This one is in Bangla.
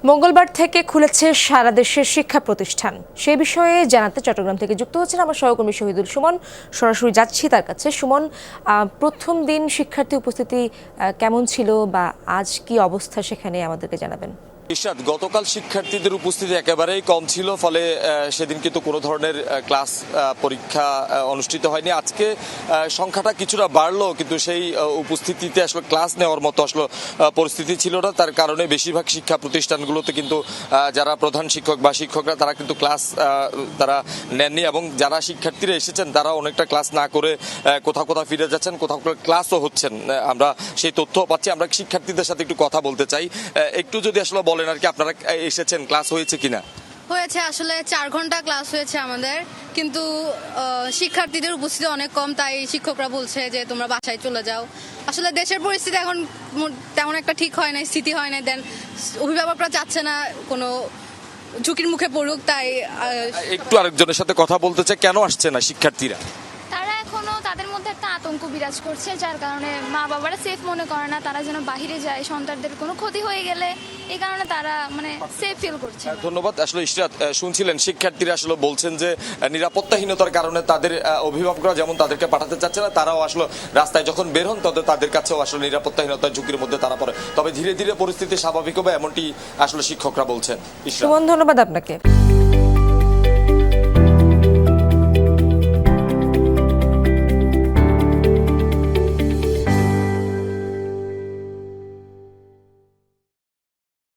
মঙ্গলবার থেকে খুলেছে সারা দেশের শিক্ষা প্রতিষ্ঠান। সেই বিষয়ে জানাতে চট্টগ্রাম থেকে যুক্ত হচ্ছেন আমার সহকর্মী শহীদুল সুমন। সরাসরি যাচ্ছি তার কাছে। সুমন, প্রথম দিন শিক্ষার্থী উপস্থিতি কেমন ছিল বা আজ কি অবস্থা সেখানে আমাদেরকে জানাবেন। ইশরাত, গতকাল শিক্ষার্থীদের উপস্থিতি একেবারেই কম ছিল, ফলে সেদিন কিন্তু কোনো ধরনের ক্লাস পরীক্ষা অনুষ্ঠিত হয়নি। আজকে সংখ্যাটা কিছুটা বাড়লো, কিন্তু সেই উপস্থিতিতে আসলে ক্লাস নেওয়ার মতো আসলে পরিস্থিতি ছিল না। তার কারণে বেশিরভাগ শিক্ষা প্রতিষ্ঠানগুলোতে কিন্তু যারা প্রধান শিক্ষক বা শিক্ষকরা তারা কিন্তু ক্লাস তারা নেননি, এবং যারা শিক্ষার্থীরা এসেছেন তারা অনেকটা ক্লাস না করে কোথাও কোথাও ফিরে যাচ্ছেন, কোথাও ক্লাসও হচ্ছেন। আমরা সেই তথ্য পাচ্ছি। আমরা শিক্ষার্থীদের সাথে একটু কথা বলতে চাই। একটু যদি আসলে বলেন আর কি, আপনারা এসেছেন, ক্লাস হয়েছে কিনা? হয়েছে, আসলে 4 ঘন্টা ক্লাস হয়েছে আমাদের, কিন্তু শিক্ষার্থীদের উপস্থিতি অনেক কম, তাই শিক্ষকরা বলছে যে তোমরা বাসায় চলে যাও। আসলে দেশের পরিস্থিতি এখন তেমন একটা ঠিক হয় নাই, স্থিতি হয় নাই, দেন অভিভাবকরা চাচ্ছে না কোনো ঝুঁকির মুখে পড়ুক, তাই একটু আরেকজনের সাথে কথা বলতে চাই। কেন আসছে না শিক্ষার্থীরা? তারা এখনো তাদের মধ্যে একটা আতঙ্ক বিরাজ করছে, যার কারণে মা বাবারা সেফ মনে করে না তারা যেন বাহিরে যায়, সন্তানদের কোনো ক্ষতি হয়ে গেলে এই কারণে তারা সেফ ফিল করছে। ধন্যবাদ। আসলে ইশরাত, শুনছিলেন শিক্ষার্থীরা আসলে বলছেন যে নিরাপত্তাহীনতার কারণে তাদের অভিভাবকরা যেমন তাদেরকে পাঠাতে চাচ্ছে না, তারাও আসলে রাস্তায় যখন বের হন তাদের কাছেও আসলে নিরাপত্তাহীনতার ঝুঁকির মধ্যে তারা পড়ে। তবে ধীরে ধীরে পরিস্থিতি স্বাভাবিক হবে, এমনটি আসলে শিক্ষকরা বলছেন। সুমন, ধন্যবাদ আপনাকে।